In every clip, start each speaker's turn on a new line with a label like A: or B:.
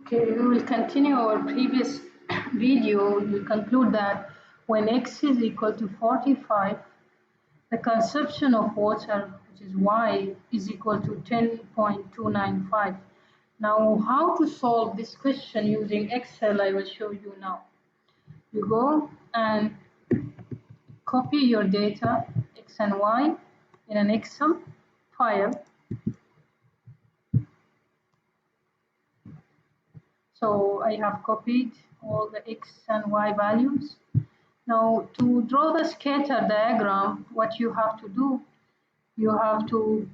A: Okay, we will continue our previous video. We will conclude that when x is equal to 45, the consumption of water, which is y, is equal to 10.295. Now, how to solve this question using Excel, I will show you now. You go and copy your data, x and y, in an Excel file. So I have copied all the x and y values. Now, to draw the scatter diagram, what you have to do, you have to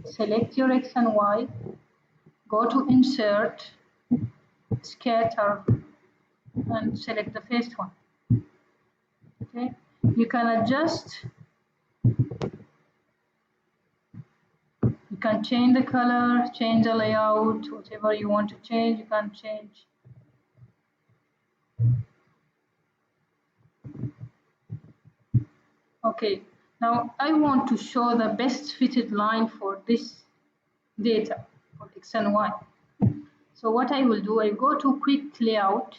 A: select your x and y, go to Insert, Scatter, and select the first one. Okay, you can adjust. You can change the color, change the layout, whatever you want to change, you can change. Okay, now I want to show the best fitted line for this data, for x and y. So what I will do, I go to Quick Layout.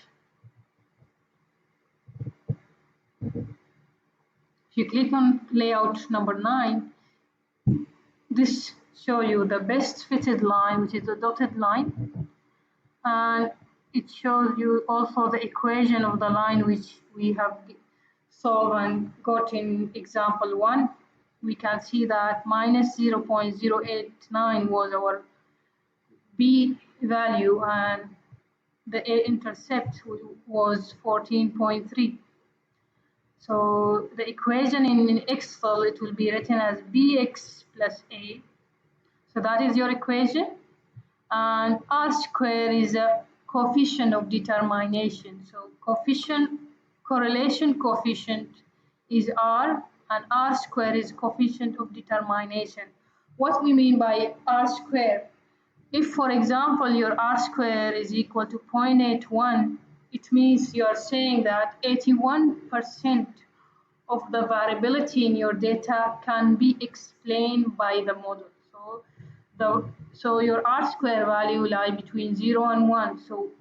A: If you click on layout number 9, this shows you the best fitted line, which is the dotted line, and it shows you also the equation of the line which we have solved and got in example 1. We can see that minus 0.089 was our B value and the A-intercept was 14.3. So the equation in Excel, it will be written as Bx plus A. So that is your equation. And R square is a coefficient of determination. So correlation coefficient is R, and R square is coefficient of determination. What we mean by R square? If, for example, your R square is equal to 0.81, it means you are saying that 81% of the variability in your data can be explained by the model. So your R square value lie between 0 and 1. So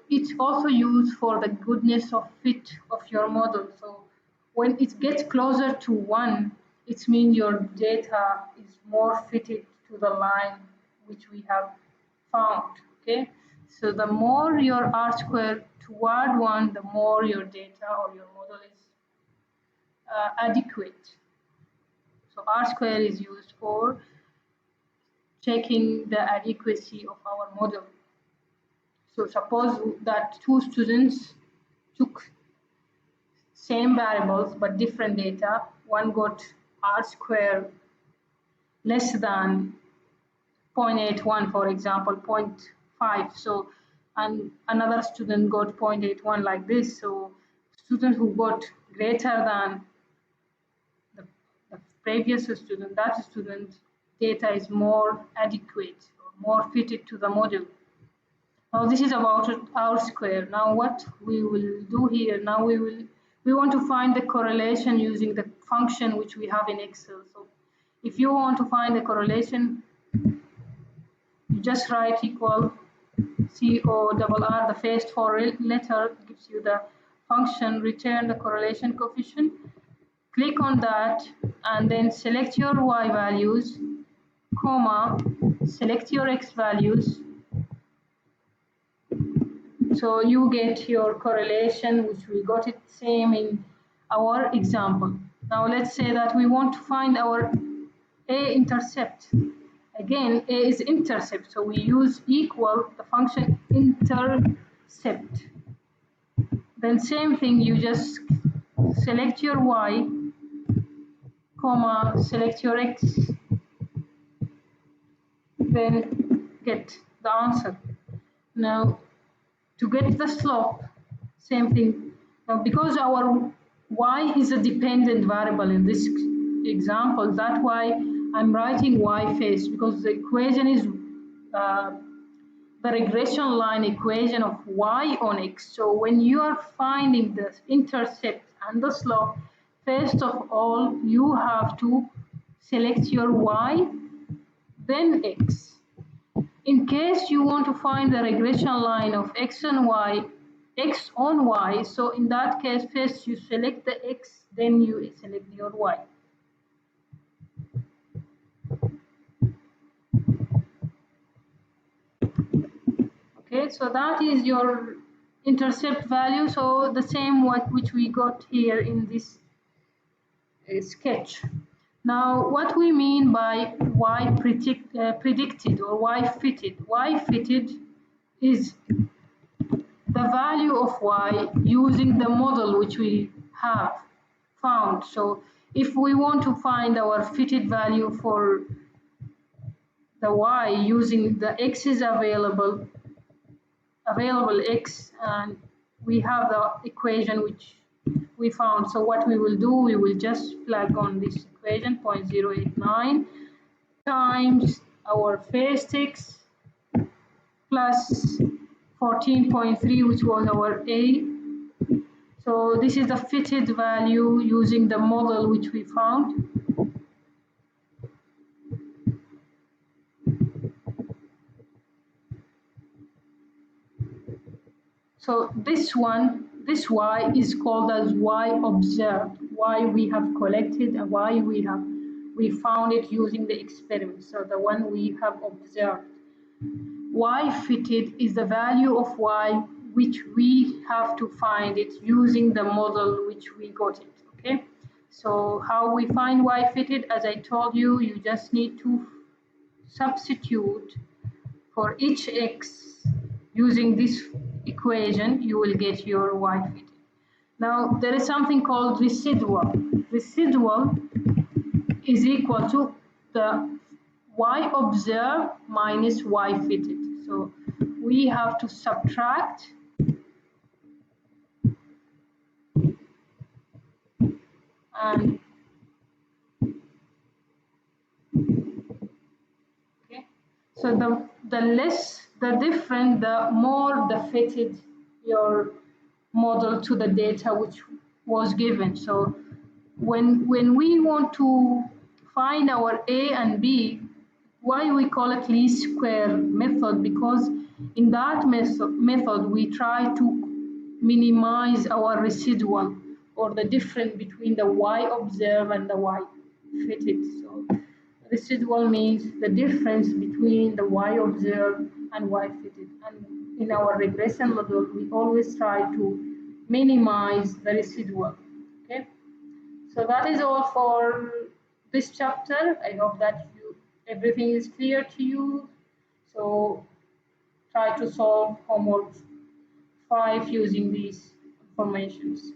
A: it's also used for the goodness of fit of your model. So when it gets closer to 1, it means your data is more fitted to the line which we have found. Okay, so the more your R square toward 1, the more your data or your model is adequate. So R square is used for checking the adequacy of our model. So suppose that two students took same variables but different data. One got R square less than 0.81, for example, 0.5. So, and another student got 0.81 like this. So student who got greater than the previous student, that student's data is more adequate, or more fitted to the model. Now this is about R square. Now what we will do here, now we want to find the correlation using the function which we have in Excel. So if you want to find the correlation, you just write equal CORR, the first four letter gives you the function, return the correlation coefficient. Click on that and then select your Y values, comma, select your X values. So you get your correlation, which we got it same in our example. Now let's say that we want to find our A-intercept. Again, A is intercept, so we use equal the function intercept. Then same thing, you just select your Y, comma, select your X, then get the answer. Now, to get the slope, same thing. Now, because our Y is a dependent variable in this example, that's why I'm writing Y first, because the equation is the regression line equation of Y on X. So when you are finding the intercept and the slope, first of all, you have to select your Y then x. In case you want to find the regression line of x and y, x on y, so in that case, first you select the x, then you select your y. Okay, so that is your intercept value, so the same which we got here in this sketch. Now, what we mean by y predicted or y fitted? Y fitted is the value of y using the model which we have found. So if we want to find our fitted value for the y using the x's available x, and we have the equation which we found. So what we will do, we will just plug on this equation 0.089 times our first x plus 14.3, which was our a. So this is the fitted value using the model which we found. So this one, this y is called as y observed, y we have collected and y we found it using the experiment. So the one we have observed. Y fitted is the value of y which we have to find it using the model which we got it. Okay. So how we find y fitted? As I told you, you just need to substitute for each x using this equation, you will get your y fitted. Now, there is something called residual. Residual is equal to the y observed minus y fitted. So we have to subtract and okay. So the less the different, the more the fitted your model to the data which was given. So when we want to find our a and b, why we call it least square method? Because in that method we try to minimize our residual or the difference between the y observed and the y fitted. So residual means the difference between the y observed and y fitted. And in our regression model, we always try to minimize the residual. Okay, so that is all for this chapter. I hope that everything is clear to you. So try to solve homework 5 using these informations.